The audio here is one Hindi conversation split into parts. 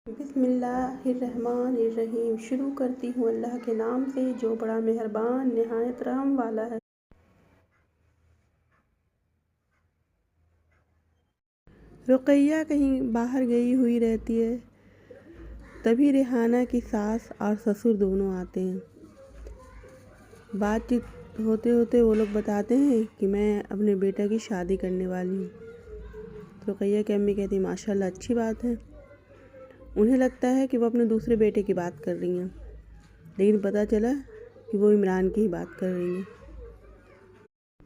बिस्मिल्लाहिर्रहमानिर्रहीम। शुरू करती हूँ अल्लाह के नाम से जो बड़ा मेहरबान निहायत रहम वाला है। रुक़ैया कहीं बाहर गई हुई रहती है। तभी रेहाना की सास और ससुर दोनों आते हैं। बातचीत होते होते वो लोग बताते हैं कि मैं अपने बेटा की शादी करने वाली हूँ। रुक़ैया की अम्मी कहती माशाल्लाह, अच्छी बात है। उन्हें लगता है कि वो अपने दूसरे बेटे की बात कर रही हैं, लेकिन पता चला कि वो इमरान की ही बात कर रही हैं।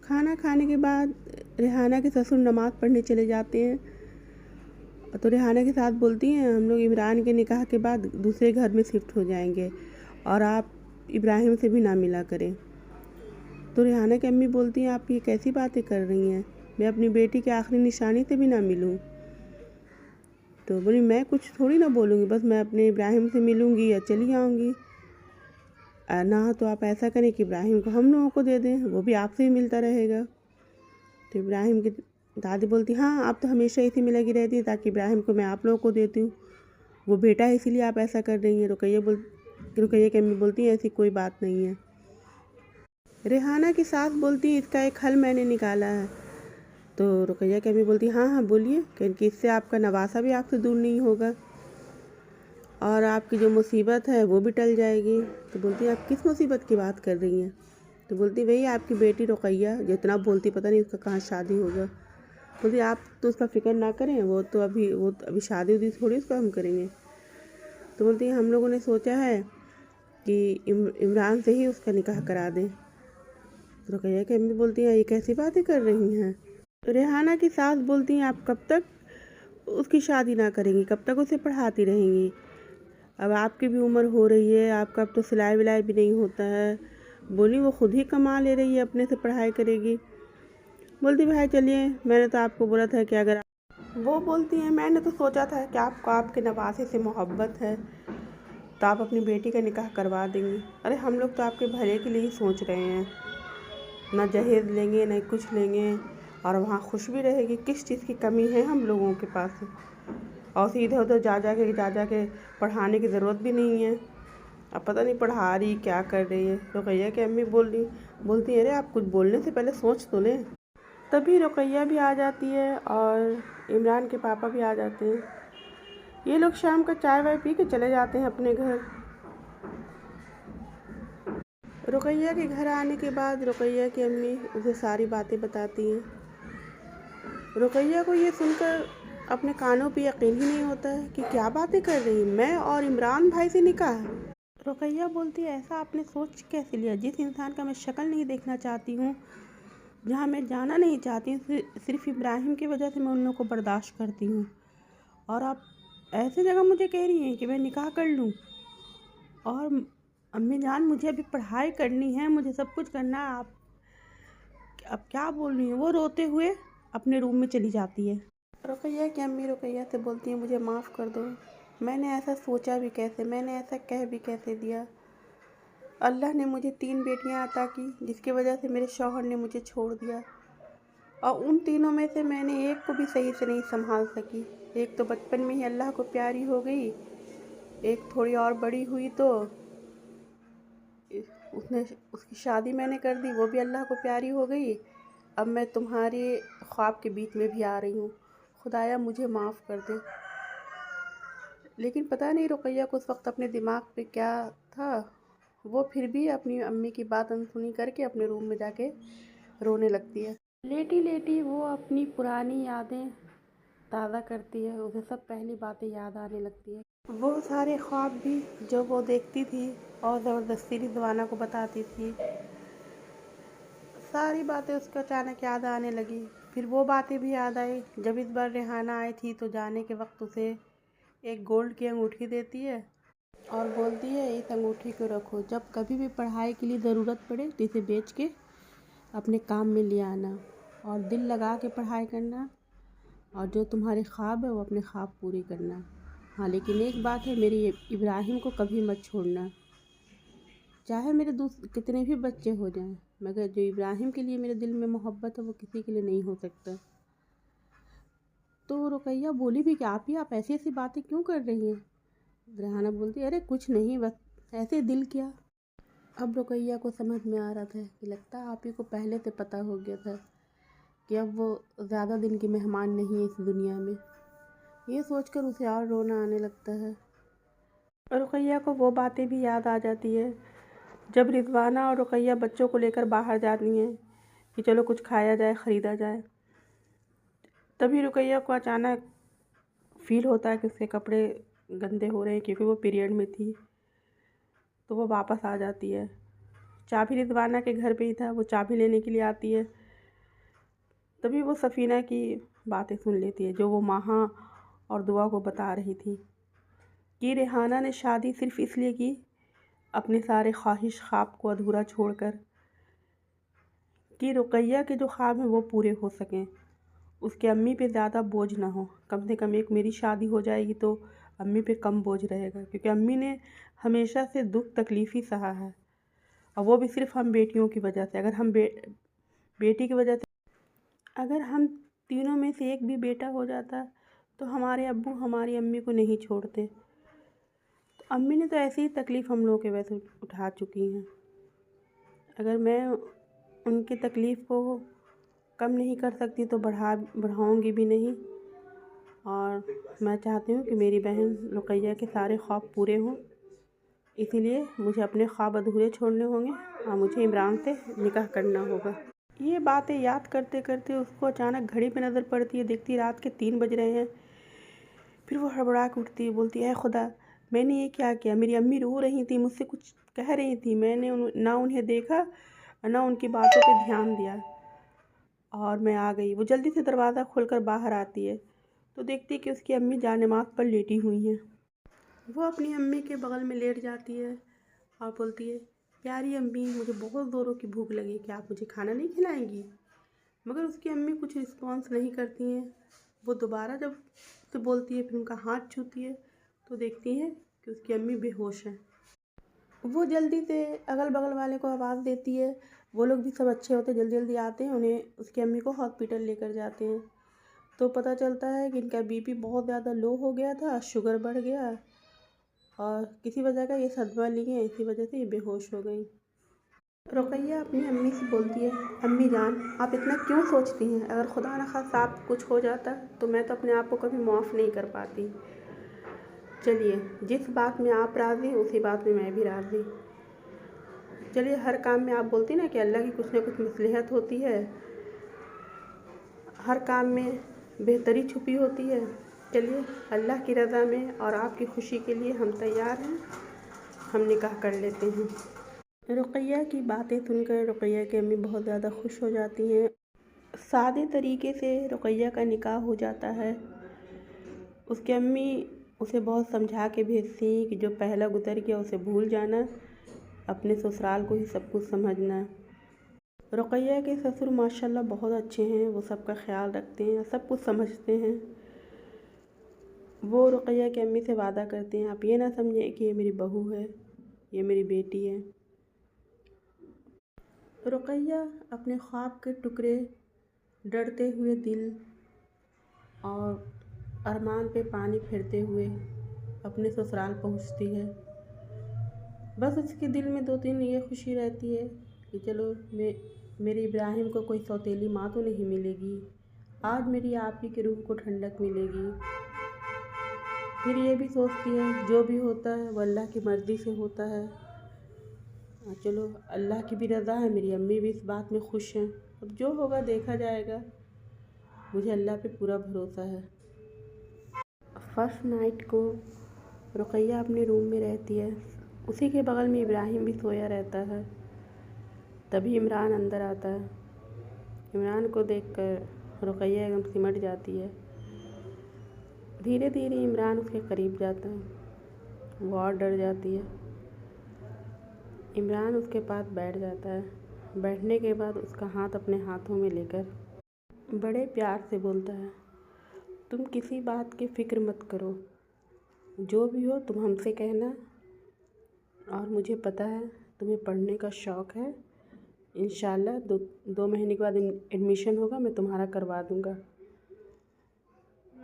खाना खाने के बाद रेहाना के ससुर नमाज़ पढ़ने चले जाते हैं, तो रेहाना के साथ बोलती हैं हम लोग इमरान के निकाह के बाद दूसरे घर में शिफ्ट हो जाएंगे और आप इब्राहिम से भी ना मिला करें। तो रेहाना की अम्मी बोलती हैं आप ये कैसी बातें कर रही हैं, मैं अपनी बेटी के आखिरी निशानी से भी ना मिलूँ। तो बोली मैं कुछ थोड़ी ना बोलूँगी, बस मैं अपने इब्राहिम से मिलूँगी या चली आऊँगी। ना तो आप ऐसा करें कि इब्राहिम को हम लोगों को दे दें, वो भी आपसे ही मिलता रहेगा। तो इब्राहिम की दादी बोलती हाँ, आप तो हमेशा इसी में लगी रहती है ताकि इब्राहिम को मैं आप लोगों को देती हूँ, वो बेटा है इसीलिए आप ऐसा कर रही हैं। रुक़ैया की अम्मी बोलती है ऐसी कोई बात नहीं है। रेहाना की सास बोलती है इसका एक हल मैंने निकाला है। तो रुक़ैया की अम्मी बोलती हाँ हाँ बोलिए, क्योंकि इससे आपका नवासा भी आपसे दूर नहीं होगा और आपकी जो मुसीबत है वो भी टल जाएगी। तो बोलती आप किस मुसीबत की बात कर रही हैं। तो बोलती वही आपकी बेटी रुक़ैया, जितना बोलती पता नहीं उसका कहाँ शादी होगा। बोलती आप तो उसका फ़िक्र ना करें, वो तो अभी शादी उदी थोड़ी उसका हम करेंगे। तो बोलती हम लोगों ने सोचा है कि इमरान से ही उसका निकाह करा दें। तो रुक़ैया की अम्मी बोलती हैं ये कैसी बातें कर रही हैं। रेहाना की सास बोलती हैं आप कब तक उसकी शादी ना करेंगी, कब तक उसे पढ़ाती रहेंगी। अब आपकी भी उम्र हो रही है, आपका अब तो सिलाई विलाई भी नहीं होता है। बोली वो खुद ही कमा ले रही है, अपने से पढ़ाई करेगी। बोलती भाई चलिए, मैंने तो आपको बोला था कि अगर वो बोलती हैं मैंने तो सोचा था कि आपको आपके नवासे से मोहब्बत है तो आप अपनी बेटी का निकाह करवा देंगी। अरे हम लोग तो आपके भले के लिए ही सोच रहे हैं, ना जहेज़ लेंगे ना कुछ लेंगे और वहाँ खुश भी रहेगी। किस चीज़ की कमी है हम लोगों के पास, और सीधे उधर जा जा के पढ़ाने की ज़रूरत भी नहीं है। अब पता नहीं पढ़ा रही क्या कर रही है। रुक़ैया की अम्मी बोलती अरे आप कुछ बोलने से पहले सोच तो लें। तभी रुक़ैया भी आ जाती है और इमरान के पापा भी आ जाते हैं। ये लोग शाम का चाय वाय पी के चले जाते हैं अपने घर। रुक़ैया के घर आने के बाद रुक़ैया की अम्मी उसे सारी बातें बताती हैं। रुक़ैया को ये सुनकर अपने कानों पे यकीन ही नहीं होता है कि क्या बातें कर रही है, मैं और इमरान भाई से निकाह। रुक़ैया बोलती है ऐसा आपने सोच कैसे लिया, जिस इंसान का मैं शक्ल नहीं देखना चाहती हूँ, जहाँ मैं जाना नहीं चाहती हूँ, सिर्फ इब्राहिम की वजह से मैं उन लोगों को बर्दाश्त करती हूँ, और आप ऐसे जगह मुझे कह रही हैं कि मैं निकाह कर लूँ। और अम्मी जान मुझे अभी पढ़ाई करनी है, मुझे सब कुछ करना है, आप अब क्या बोल रही हैं। वो रोते हुए अपने रूम में चली जाती है। रुक़ैया की अम्मी रुक़ैया से बोलती हैं मुझे माफ़ कर दो, मैंने ऐसा सोचा भी कैसे, मैंने ऐसा कह भी कैसे दिया। अल्लाह ने मुझे 3 बेटियां अता की, जिसकी वजह से मेरे शौहर ने मुझे छोड़ दिया, और उन तीनों में से मैंने एक को भी सही से नहीं संभाल सकी। एक तो बचपन में ही अल्लाह को प्यारी हो गई, एक थोड़ी और बड़ी हुई तो उसकी शादी मैंने कर दी, वो भी अल्लाह को प्यारी हो गई। अब मैं तुम्हारे ख्वाब के बीच में भी आ रही हूँ, खुदाया मुझे माफ़ कर दे। लेकिन पता नहीं रुक़ैया को उस वक्त अपने दिमाग पे क्या था, वो फिर भी अपनी अम्मी की बात अनसुनी करके अपने रूम में जाके रोने लगती है। लेटी लेटी वो अपनी पुरानी यादें ताज़ा करती है, उसे सब पहली बातें याद आने लगती है। वो सारे ख्वाब भी जो वो देखती थी और ज़बरदस्ती रिज़वाना को बताती थी, सारी बातें उसको अचानक याद आने लगी। फिर वो बातें भी याद आई जब इस बार रेहाना आई थी तो जाने के वक्त उसे एक गोल्ड की अंगूठी देती है और बोलती है इस अंगूठी को रखो, जब कभी भी पढ़ाई के लिए ज़रूरत पड़े तो इसे बेच के अपने काम में ले आना और दिल लगा के पढ़ाई करना, और जो तुम्हारे ख्वाब है वो अपने ख्वाब पूरे करना। हाँ लेकिन एक बात है, मेरी इब्राहिम को कभी मत छोड़ना, चाहे मेरे कितने भी बच्चे हो जाएं, मगर जो इब्राहिम के लिए मेरे दिल में मोहब्बत है वो किसी के लिए नहीं हो सकता। तो रुक़ैया बोली भी कि आप ऐसी ऐसी बातें क्यों कर रही हैं, रेहाना बोलती अरे कुछ नहीं, बस ऐसे दिल किया। अब रुकैया को समझ में आ रहा था कि लगता है आप ही को पहले से पता हो गया था कि अब वो ज़्यादा दिन की मेहमान नहीं है इस दुनिया में। ये सोचकर उसे और रोना आने लगता है। रुकैया को वो बातें भी याद आ जाती है जब रिजवाना और रुकैया बच्चों को लेकर बाहर जाती हैं कि चलो कुछ खाया जाए, ख़रीदा जाए। तभी रुकैया को अचानक फील होता है कि उसके कपड़े गंदे हो रहे हैं, क्योंकि वो पीरियड में थी। तो वो वापस आ जाती है। चाबी रिजवाना के घर पे ही था, वो चाबी लेने के लिए आती है। तभी वो सफ़ीना की बातें सुन लेती है, जो वो माहा और दुआ को बता रही थी कि रेहाना ने शादी सिर्फ़ इसलिए की अपने सारे ख्वाहिश ख्वाब को अधूरा छोड़कर, कि रुकैया के जो ख्वाब हैं वो पूरे हो सकें, उसके अम्मी पे ज़्यादा बोझ ना हो। कम से कम एक मेरी शादी हो जाएगी तो अम्मी पे कम बोझ रहेगा, क्योंकि अम्मी ने हमेशा से दुख तकलीफ़ ही सहा है, और वो भी सिर्फ़ हम बेटियों की वजह से। अगर हम बेटी की वजह से, अगर हम तीनों में से एक भी बेटा हो जाता तो हमारे अब्बू हमारी अम्मी को नहीं छोड़ते। तो अम्मी ने तो ऐसी ही तकलीफ़ हम लोगों के वैसे उठा चुकी हैं। अगर मैं उनकी तकलीफ़ को कम नहीं कर सकती तो बढ़ाऊँगी भी नहीं। और मैं चाहती हूँ कि मेरी बहन रुकैया के सारे ख्वाब पूरे हों, इसीलिए मुझे अपने ख्वाब अधूरे छोड़ने होंगे और मुझे इमरान से निकाह करना होगा। ये बातें याद करते करते उसको अचानक घड़ी पे नज़र पड़ती है। देखती रात के 3 बज रहे हैं। फिर वो हड़बड़ा के उठती है, बोलती है खुदा, मैंने ये क्या किया? मेरी अम्मी रो रही थी, मुझसे कुछ कह रही थी, मैंने ना उन्हें देखा ना उनकी बातों पे ध्यान दिया, और मैं आ गई। वो जल्दी से दरवाज़ा खोलकर बाहर आती है तो देखती है कि उसकी अम्मी जानेमाज़ पर लेटी हुई हैं। वो अपनी अम्मी के बगल में लेट जाती है और बोलती है, प्यारी अम्मी, मुझे बहुत ज़ोरों की भूख लगी, क्या आप मुझे खाना नहीं खिलाएंगी? मगर उसकी अम्मी कुछ रिस्पॉन्स नहीं करती हैं। वो दोबारा जब उससे बोलती है, फिर उनका हाथ छूती है तो देखती हैं कि उसकी अम्मी बेहोश हैं। वो जल्दी से अगल बगल वाले को आवाज़ देती है। वो लोग भी सब अच्छे होते, जल्दी जल्दी आते हैं, उन्हें उसकी अम्मी को हॉस्पिटल लेकर जाते हैं। तो पता चलता है कि इनका बीपी बहुत ज़्यादा लो हो गया था, शुगर बढ़ गया, और किसी वजह का ये सदमा लिए, इसी वजह से ये बेहोश हो गई। रुकैया अपनी अम्मी से बोलती है, अम्मी जान, आप इतना क्यों सोचती हैं? अगर खुदा न खास्ता आप कुछ हो जाता तो मैं तो अपने आप को कभी माफ़ नहीं कर पाती। चलिए, जिस बात में आप राज़ी उसी बात में मैं भी राज़ी। चलिए, हर काम में आप बोलती ना कि अल्लाह की कुछ ना कुछ मसलहत होती है, हर काम में बेहतरी छुपी होती है। चलिए, अल्लाह की रज़ा में और आपकी खुशी के लिए हम तैयार हैं, हम निकाह कर लेते हैं। रुकैया की बातें सुनकर रुकैया की अम्मी बहुत ज़्यादा खुश हो जाती हैं। सादे तरीके से रुकैया का निकाह हो जाता है। उसकी अम्मी उसे बहुत समझा के भेजती कि जो पहला गुजर गया उसे भूल जाना, अपने ससुराल को ही सब कुछ समझना। रुकैया के ससुर माशाल्लाह बहुत अच्छे हैं, वो सबका ख्याल रखते हैं, सब कुछ समझते हैं। वो रुकैया की अम्मी से वादा करते हैं, आप ये ना समझें कि ये मेरी बहू है, ये मेरी बेटी है। रुकैया अपने ख्वाब के टुकड़े, डरते हुए दिल और अरमान पे पानी फेरते हुए अपने ससुराल पहुंचती है। बस उसके दिल में 2-3 ये खुशी रहती है कि चलो मेरे इब्राहिम को कोई सौतेली माँ तो नहीं मिलेगी, आज मेरी आप ही की रूह को ठंडक मिलेगी। फिर ये भी सोचती है जो भी होता है वो अल्लाह की मर्ज़ी से होता है, चलो अल्लाह की भी रज़ा है, मेरी अम्मी भी इस बात में खुश हैं, अब जो होगा देखा जाएगा, मुझे अल्लाह पे पूरा भरोसा है। फर्स्ट नाइट को रुकैया अपने रूम में रहती है, उसी के बगल में इब्राहिम भी सोया रहता है। तभी इमरान अंदर आता है। इमरान को देखकर रुकैया एकदम सिमट जाती है। धीरे धीरे इमरान उसके करीब जाता है, वो और डर जाती है। इमरान उसके पास बैठ जाता है। बैठने के बाद उसका हाथ अपने हाथों में लेकर बड़े प्यार से बोलता है, तुम किसी बात की फ़िक्र मत करो, जो भी हो तुम हमसे कहना, और मुझे पता है तुम्हें पढ़ने का शौक़ है, इंशाल्लाह 2 महीने के बाद एडमिशन होगा, मैं तुम्हारा करवा दूँगा।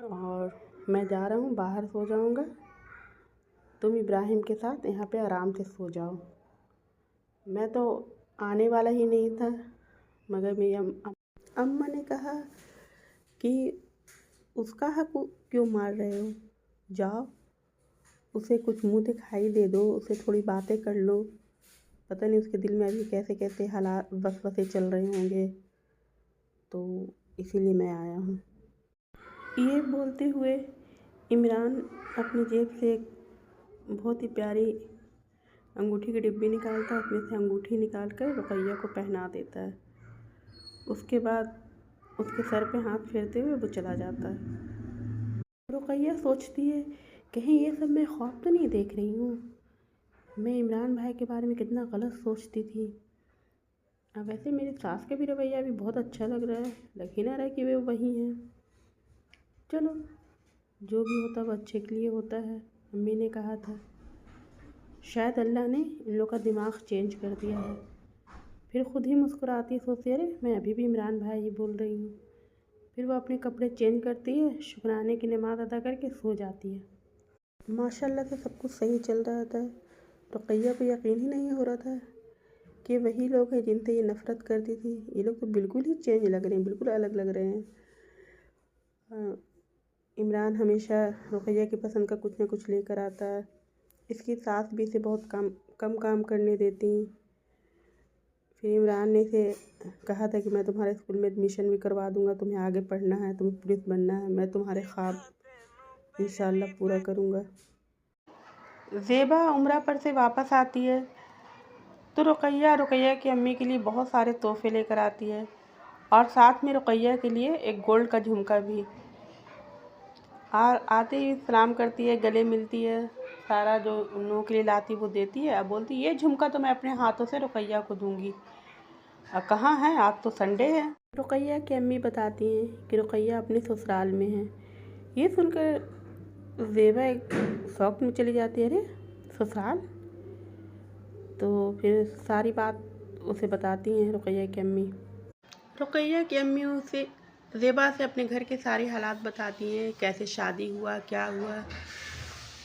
और मैं जा रहा हूँ, बाहर सो जाऊँगा, तुम इब्राहिम के साथ यहाँ पे आराम से सो जाओ। मैं तो आने वाला ही नहीं था, मगर मेरी अम्मा ने कहा कि उसका हक क्यों मार रहे हो, जाओ उसे कुछ मुँह दिखाई दे दो, उसे थोड़ी बातें कर लो। पता नहीं उसके दिल में अभी कैसे कैसे हालात वसवसे चल रहे होंगे, तो इसीलिए मैं आया हूँ। ये बोलते हुए इमरान अपनी जेब से एक बहुत ही प्यारी अंगूठी की डिब्बी निकालता है, उसमें से अंगूठी निकाल कर रुकैया को पहना देता है। उसके बाद उसके सर पे हाथ फेरते हुए वो चला जाता है। रुकैया सोचती है कहीं ये सब मैं ख्वाब तो नहीं देख रही हूँ। मैं इमरान भाई के बारे में कितना गलत सोचती थी। अब वैसे मेरी सास का भी रवैया भी बहुत अच्छा लग रहा है, लग ही ना रहा है कि वे वही हैं। चलो जो भी होता वो अच्छे के लिए होता है। अम्मी ने कहा था, शायद अल्लाह ने इन लोग का दिमाग चेंज कर दिया है। फिर खुद ही मुस्कुराती है, सोचती अरे मैं अभी भी इमरान भाई ही बोल रही हूँ। फिर वो अपने कपड़े चेंज करती है, शुक्राने की नमाज़ अदा करके सो जाती है। माशाल्लाह से सब कुछ सही चल रहा था। रुकैया को यकीन ही नहीं हो रहा था कि वही लोग हैं जिनसे ये नफ़रत करती थी। ये लोग तो बिल्कुल ही चेंज लग रहे हैं, बिल्कुल अलग लग रहे हैं। इमरान हमेशा रुकैया की पसंद का कुछ ना कुछ लेकर आता है। इसकी सास भी इसे बहुत कम काम करने देती। फिर इमरान ने इसे कहा था कि मैं तुम्हारे स्कूल में एडमिशन भी करवा दूंगा, तुम्हें आगे पढ़ना है, तुम्हें पुलिस बनना है, मैं तुम्हारे ख्वाब इंशाल्लाह पूरा करूंगा। ज़ेबा उम्रा पर से वापस आती है तो रुकैया की अम्मी के लिए बहुत सारे तोहफे लेकर आती है और साथ में रुकैया के लिए एक गोल्ड का झुमका भी। और आते ही सलाम करती है, गले मिलती है, सारा जो उन लोगों के लिए लाती वो देती है। अब बोलती है ये झुमका तो मैं अपने हाथों से रुकैया को दूंगी। अब कहाँ है, आज तो संडे है। रुकैया की अम्मी बताती हैं कि रुकैया अपने ससुराल में है। ये सुनकर ज़ेबा एक शौक में चली जाती है, अरे ससुराल। तो फिर सारी बात उसे बताती हैं रुकैया की अम्मी। रुकैया की अम्मी उसे ज़ेबा से अपने घर के सारे हालात बताती हैं, कैसे शादी हुआ, क्या हुआ।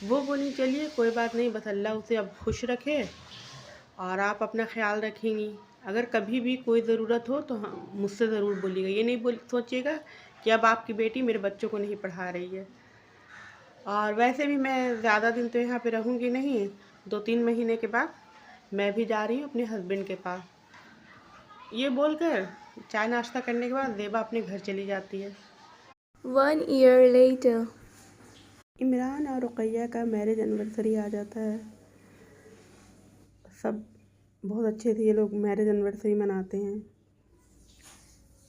वो बोली चलिए कोई बात नहीं, बस अल्लाह उसे अब खुश रखे और आप अपना ख्याल रखेंगी। अगर कभी भी कोई ज़रूरत हो तो हाँ मुझसे ज़रूर बोलिएगा। ये नहीं सोचिएगा कि अब आपकी बेटी मेरे बच्चों को नहीं पढ़ा रही है। और वैसे भी मैं ज़्यादा दिन तो यहाँ पे रहूँगी नहीं, 2-3 महीने के बाद मैं भी जा रही हूँ अपने हस्बैंड के पास। ये बोलकर चाय नाश्ता करने के बाद ज़ेबा अपने घर चली जाती है। 1 year later. इमरान और रुकैया का मैरिज एनिवर्सरी आ जाता है। सब बहुत अच्छे से ये लोग मैरिज एनिवर्सरी मनाते हैं।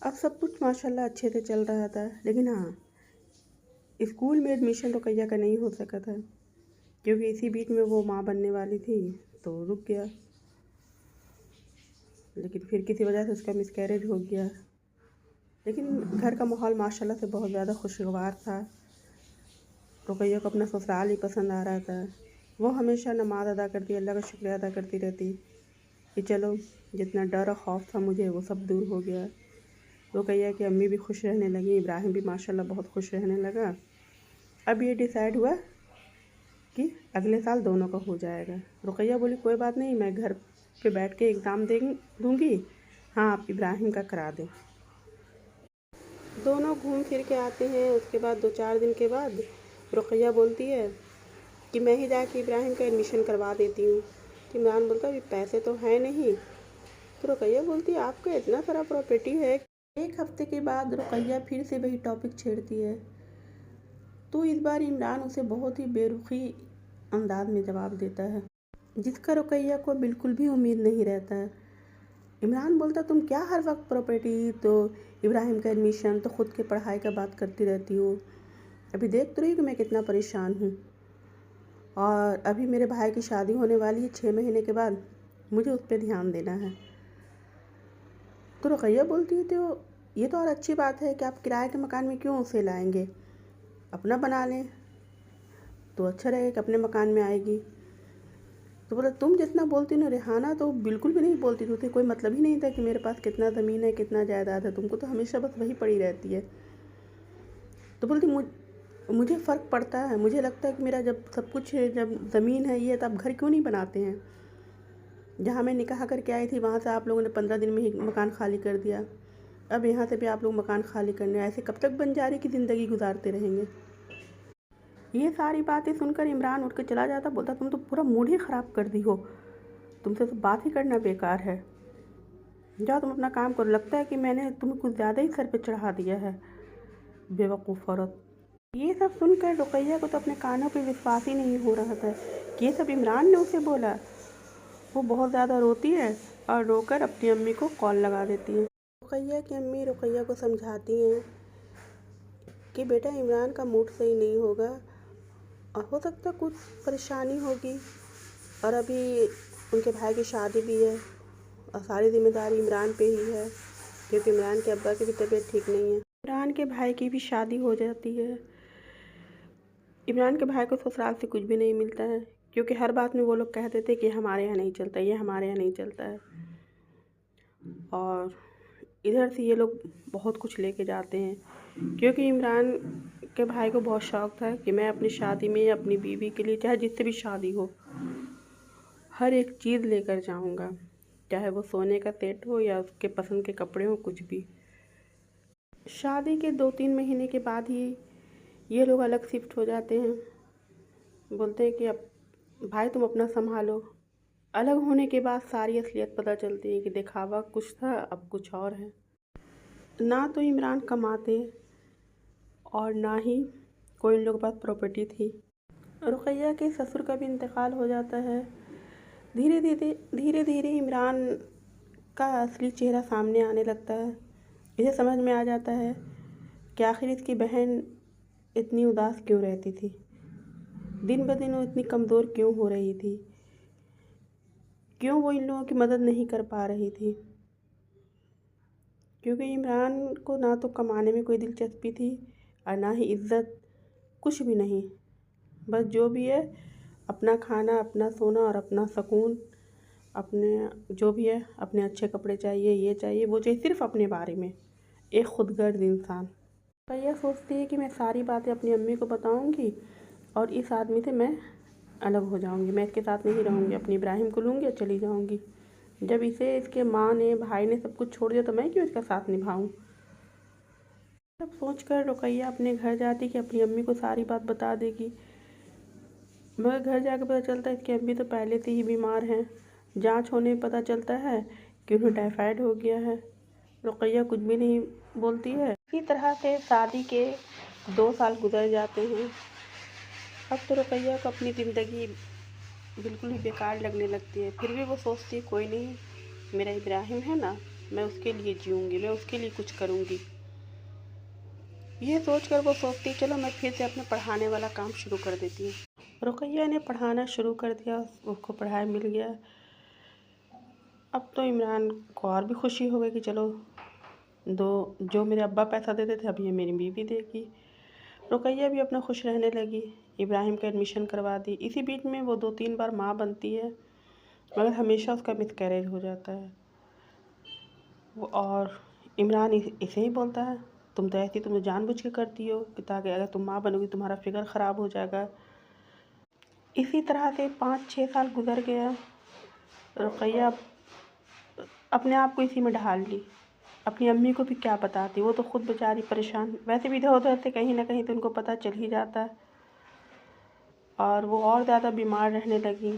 अब सब कुछ माशाल्लाह अच्छे से चल रहा था, लेकिन हाँ स्कूल में एडमिशन रुकैया का नहीं हो सका था क्योंकि इसी बीच में वो माँ बनने वाली थी, तो रुक गया। लेकिन फिर किसी वजह से उसका मिसकैरेज हो गया। लेकिन घर का माहौल माशाल्लाह से बहुत ज़्यादा खुशगवार था। रुकैया को अपना ससुराल ही पसंद आ रहा था। वो हमेशा नमाज़ अदा करती, अल्लाह का शुक्रिया अदा करती रहती कि चलो जितना डर और खौफ था मुझे वो सब दूर हो गया। रुकैया की अम्मी भी खुश रहने लगी, इब्राहिम भी माशाल्लाह बहुत खुश रहने लगा। अब ये डिसाइड हुआ कि अगले साल दोनों का हो जाएगा। रुकैया बोली कोई बात नहीं, मैं घर पे बैठ के एग्ज़ाम दूँगी, हाँ आप इब्राहिम का करा दें। दोनों घूम फिर के आते हैं। उसके बाद 2-4 दिन के बाद रुकैया बोलती है कि मैं ही जाके इब्राहिम का एडमिशन करवा देती हूँ। तो इमरान बोलता अभी पैसे तो हैं नहीं। तो रुकैया बोलती है आपका इतना सारा प्रॉपर्टी है। एक हफ्ते के बाद रुकैया फिर से वही टॉपिक छेड़ती है, तो इस बार इमरान उसे बहुत ही बेरुखी अंदाज में जवाब देता है, जिसका रुकैया को बिल्कुल भी उम्मीद नहीं रहता है। इमरान बोलता तुम क्या हर वक्त प्रॉपर्टी, तो इब्राहिम का एडमिशन, तो ख़ुद के पढ़ाई का बात करती रहती हो। अभी देख तो रही कि मैं कितना परेशान हूँ, और अभी मेरे भाई की शादी होने वाली है 6 महीने के बाद, मुझे उस पर ध्यान देना है। तो रुकैया बोलती है तो ये तो और अच्छी बात है कि आप किराए के मकान में क्यों उसे लाएंगे, अपना बना लें तो अच्छा रहेगा कि अपने मकान में आएगी। तो बोला तुम जितना बोलती ना, रेहाना तो बिल्कुल भी नहीं बोलती थी, उसे कोई मतलब ही नहीं था कि मेरे पास कितना ज़मीन है, कितना जायदाद है, तुमको तो हमेशा बस वही पड़ी रहती है। तो बोलती मुझे फ़र्क पड़ता है, मुझे लगता है कि मेरा जब सब कुछ है, जब ज़मीन है ये, तब घर क्यों नहीं बनाते हैं। जहाँ मैं निकाह करके आई थी वहाँ से आप लोगों ने 15 दिन में ही मकान खाली कर दिया। अब यहाँ से भी आप लोग मकान खाली करने, ऐसे कब तक बंजारे की ज़िंदगी गुजारते रहेंगे। ये सारी बातें सुनकर इमरान उठ के चला जाता, बोलता तुम तो पूरा मूड ही ख़राब कर दी हो, तुमसे तो बात ही करना बेकार है, जाओ तुम अपना काम करो। लगता है कि मैंने तुम्हें कुछ ज़्यादा ही सर पे चढ़ा दिया है, बेवकूफ़ औरत। ये सब सुनकर रुकैया को तो अपने कानों पे विश्वास ही नहीं हो रहा था कि ये सब इमरान ने उसे बोला। वो बहुत ज़्यादा रोती है और रोकर अपनी अम्मी को कॉल लगा देती है। रुकैया की अम्मी रुकैया को समझाती हैं कि बेटा इमरान का मूड सही नहीं होगा और हो सकता कुछ परेशानी होगी, और अभी उनके भाई की शादी भी है और सारी जिम्मेदारी इमरान पे ही है, क्योंकि इमरान के अब्बा की भी तबीयत ठीक नहीं है। इमरान के भाई की भी शादी हो जाती है। इमरान के भाई को ससुराल से कुछ भी नहीं मिलता है, क्योंकि हर बात में वो लोग कह देते कि हमारे यहाँ नहीं चलता, ये हमारे यहाँ नहीं चलता है। और इधर से ये लोग बहुत कुछ लेके जाते हैं, क्योंकि इमरान के भाई को बहुत शौक़ था कि मैं अपनी शादी में अपनी बीवी के लिए, चाहे जिससे भी शादी हो, हर एक चीज़ लेकर जाऊंगा, चाहे वो सोने का सेट हो या उसके पसंद के कपड़े हो, कुछ भी। शादी के 2-3 महीने के बाद ही ये लोग अलग शिफ्ट हो जाते हैं। बोलते हैं कि अब भाई तुम अपना संभालो। अलग होने के बाद सारी असलियत पता चलती है कि दिखावा कुछ था, अब कुछ और है। ना तो इमरान कमाते और ना ही कोई इन लोगों के पास प्रॉपर्टी थी। रुकैया के ससुर का भी इंतकाल हो जाता है। धीरे धीरे इमरान का असली चेहरा सामने आने लगता है। इसे समझ में आ जाता है कि आखिर इसकी बहन इतनी उदास क्यों रहती थी, दिन ब दिन वो इतनी कमज़ोर क्यों हो रही थी, क्यों वो इन लोगों की मदद नहीं कर पा रही थी। क्योंकि इमरान को ना तो कमाने में कोई दिलचस्पी थी और ना ही इज़्ज़त, कुछ भी नहीं। बस जो भी है अपना खाना, अपना सोना और अपना सुकून, अपने जो भी है, अपने अच्छे कपड़े चाहिए, ये चाहिए वो चाहिए, सिर्फ अपने बारे में। एक खुदगर्ज इंसान। भैया सोचती है कि मैं सारी बातें अपनी अम्मी को बताऊंगी और इस आदमी से मैं अलग हो जाऊंगी, मैं इसके साथ नहीं रहूंगी, अपनी इब्राहिम को लूँगी और चली जाऊंगी। जब इसे इसके माँ ने, भाई ने सब कुछ छोड़ दिया तो मैं क्यों इसका साथ निभाऊं। सब सोचकर रुकैया अपने घर जाती कि अपनी अम्मी को सारी बात बता देगी। मगर घर जाकर पता चलता है इसकी अम्मी तो पहले से ही बीमार हैं। जांच होने में पता चलता है कि उन्हें टाइफाइड हो गया है। रुकैया कुछ भी नहीं बोलती है। इसी तरह से शादी के 2 साल गुजर जाते हैं। अब तो रुकैया को अपनी ज़िंदगी बिल्कुल ही बेकार लगने लगती है। फिर भी वो सोचती है कोई नहीं, मेरा इब्राहिम है ना, मैं उसके लिए जीऊँगी, मैं उसके लिए कुछ करूँगी। ये सोचकर वो सोचती चलो मैं फिर से अपने पढ़ाने वाला काम शुरू कर देती हूँ। रुकैया ने पढ़ाना शुरू कर दिया, उसको पढ़ाई मिल गया। अब तो इमरान को और भी खुशी हो गई कि चलो जो मेरे अब्बा पैसा देते थे अब ये मेरी बीवी देगी। रुकैया भी अपना खुश रहने लगी। इब्राहिम का एडमिशन करवा दी। इसी बीच में वो 2-3 बार माँ बनती है, मगर हमेशा उसका मिसकैरेज हो जाता है। वो और इमरान इसे ही बोलता है तुम तो ऐसी, तुम जानबूझ के करती हो कि ताकि अगर तुम माँ बनोगी तुम्हारा फिगर ख़राब हो जाएगा। इसी तरह से 5-6 साल गुजर गया। रुकैया अपने आप को इसी में ढाल ली। अपनी अम्मी को भी क्या बताती, वो तो खुद बेचारी परेशान। वैसे भी इधर उधर से कहीं ना कहीं तो उनको पता चल ही जाता है और वो और ज़्यादा बीमार रहने लगी।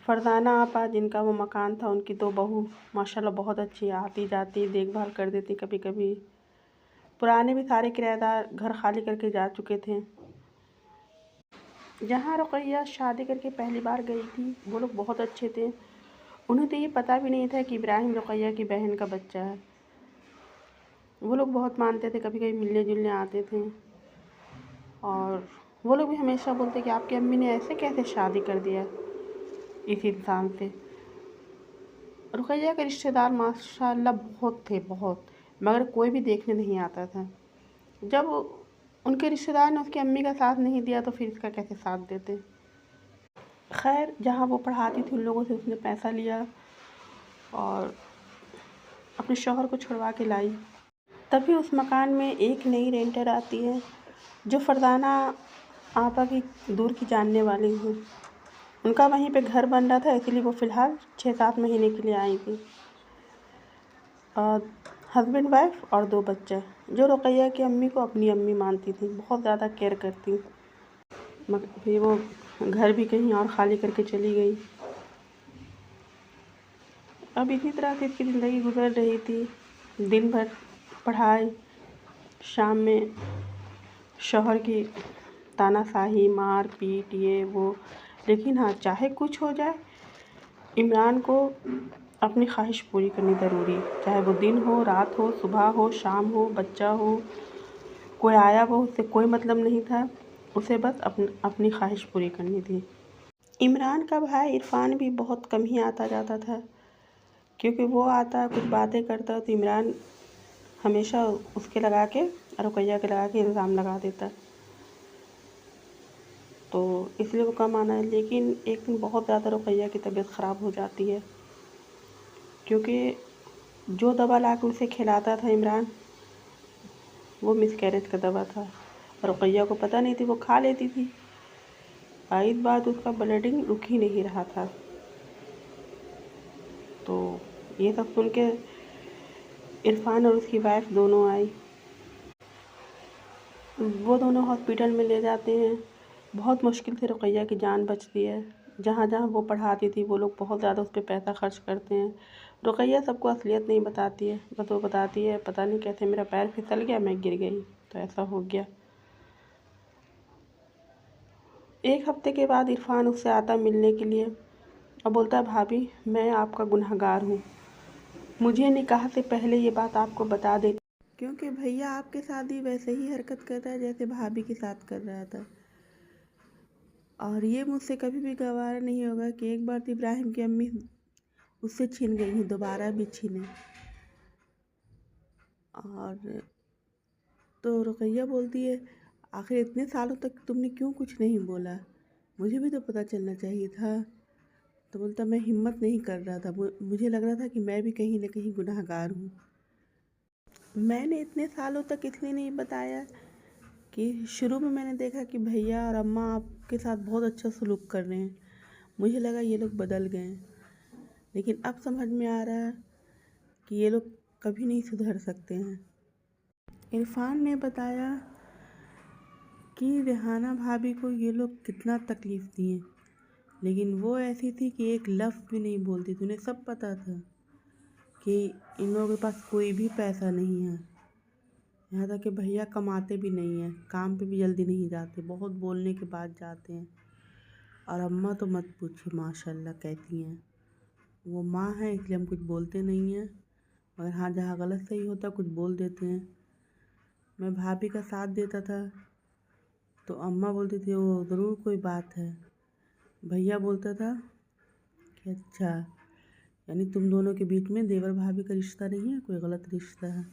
फरजाना आपा जिनका वो मकान था, उनकी 2 बहू माशाल्लाह बहुत अच्छी, आती जाती देखभाल कर देती। कभी कभी पुराने भी सारे किराएदार घर खाली करके जा चुके थे। जहाँ रुकैया शादी करके पहली बार गई थी वो लोग बहुत अच्छे थे। उन्हें तो ये पता भी नहीं था कि इब्राहिम रुकैया की बहन का बच्चा है। वो लोग बहुत मानते थे, कभी कभी मिलने जुलने आते थे और वो लोग भी हमेशा बोलते कि आपकी अम्मी ने ऐसे कैसे शादी कर दिया इस इंसान से। रुकैया के रिश्तेदार माशाल्लाह बहुत थे, बहुत, मगर कोई भी देखने नहीं आता था। जब उनके रिश्तेदार ने उसकी अम्मी का साथ नहीं दिया तो फिर इसका कैसे साथ देते। खैर जहाँ वो पढ़ाती थी उन लोगों से उसने पैसा लिया और अपने शौहर को छुड़वा के लाई। तभी उस मकान में एक नई रेंटर आती है जो फरजाना आपा की दूर की जानने वाली हूँ, उनका वहीं पे घर बन रहा था, इसलिए वो फ़िलहाल 6-7 महीने के लिए आई थी। और हस्बैंड वाइफ और 2 बच्चे, जो रुकैया की अम्मी को अपनी अम्मी मानती थी, बहुत ज़्यादा केयर करती। मगर फिर वो घर भी कहीं और ख़ाली करके चली गई। अब इसी तरह से इसकी ज़िंदगी गुजर रही थी। दिन भर पढ़ाई, शाम में शौहर की तानाशाही, मार पीट, ये वो। लेकिन हाँ, चाहे कुछ हो जाए, इमरान को अपनी ख्वाहिश पूरी करनी ज़रूरी, चाहे वो दिन हो, रात हो, सुबह हो, शाम हो, बच्चा हो, कोई आया हो, उससे कोई मतलब नहीं था। उसे बस अपनी ख्वाहिश पूरी करनी थी। इमरान का भाई इरफान भी बहुत कम ही आता जाता था, क्योंकि वो आता कुछ बातें करता तो इमरान हमेशा उसके लगा के, रुकैया के लगा के इल्ज़ाम लगा देता, तो इसलिए वो कम आना है। लेकिन एक दिन बहुत ज़्यादा रुकैया की तबीयत ख़राब हो जाती है, क्योंकि जो दवा ला के उसे खिलाता था इमरान, वो मिसकैरेज का दवा था। रुकैया को पता नहीं थी, वो खा लेती थी। इस बात उसका ब्लीडिंग रुक ही नहीं रहा था। तो ये सब सुन के इरफान और उसकी वाइफ दोनों आई। वो दोनों हॉस्पिटल में ले जाते हैं। बहुत मुश्किल से रुकैया की जान बचती है। जहाँ जहाँ वो पढ़ाती थी, वो लोग बहुत ज़्यादा उस पर पैसा खर्च करते हैं। रुकैया सबको असलियत नहीं बताती है, बस वो बताती है पता नहीं कैसे मेरा पैर फिसल गया, मैं गिर गई, तो ऐसा हो गया। 1 हफ्ते के बाद इरफान उससे आता मिलने के लिए और बोलता है, भाभी मैं आपका गुनहगार हूँ, मुझे निकाह से पहले ये बात आपको बता दे, क्योंकि भैया आपके साथ ही वैसे ही हरकत कर रहा है जैसे भाभी के साथ कर रहा था। और ये मुझसे कभी भी गवारा नहीं होगा कि एक बार तो इब्राहिम की अम्मी उससे छीन गई हैं, दोबारा भी छीने। और तो रुकैया बोलती है, आखिर इतने सालों तक तुमने क्यों कुछ नहीं बोला, मुझे भी तो पता चलना चाहिए था। तो बोलता, मैं हिम्मत नहीं कर रहा था, मुझे लग रहा था कि मैं भी कहीं ना कहीं गुनहगार हूँ। मैंने इतने सालों तक इसलिए नहीं बताया कि शुरू में मैंने देखा कि भैया और अम्मा आपके साथ बहुत अच्छा सलूक कर रहे हैं, मुझे लगा ये लोग बदल गए हैं। लेकिन अब समझ में आ रहा है कि ये लोग कभी नहीं सुधर सकते हैं। इरफान ने बताया कि रेहाना भाभी को ये लोग कितना तकलीफ़ दिए, लेकिन वो ऐसी थी कि एक लफ्ज़ भी नहीं बोलती थी। उन्हें सब पता था कि इन लोगों के पास कोई भी पैसा नहीं है। यहाँ तक कि भैया कमाते भी नहीं हैं, काम पे भी जल्दी नहीं जाते, बहुत बोलने के बाद जाते हैं। और अम्मा तो मत पूछिए माशाल्लाह कैसी हैं। वो माँ हैं इसलिए हम कुछ बोलते नहीं हैं, मगर हाँ जहाँ गलत सही होता कुछ बोल देते हैं। मैं भाभी का साथ देता था तो अम्मा बोलती थी वो ज़रूर कोई बात है। भैया बोलता था कि अच्छा, यानी तुम दोनों के बीच में देवर भाभी का रिश्ता नहीं है, कोई गलत रिश्ता है।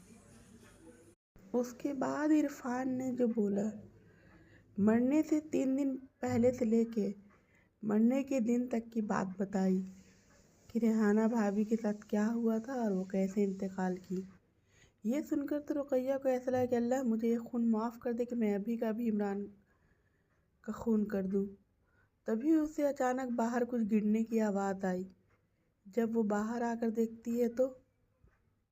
उसके बाद इरफान ने जो बोला, मरने से 3 दिन पहले से लेके मरने के दिन तक की बात बताई कि रेहाना भाभी के साथ क्या हुआ था और वो कैसे इंतकाल की। ये सुनकर तो रुकैया को ऐसा लगा कि अल्लाह मुझे ये खून माफ़ कर दे कि मैं अभी का भी इमरान का खून कर दूँ। तभी उसे अचानक बाहर कुछ गिरने की आवाज़ आई। जब वो बाहर आकर देखती है तो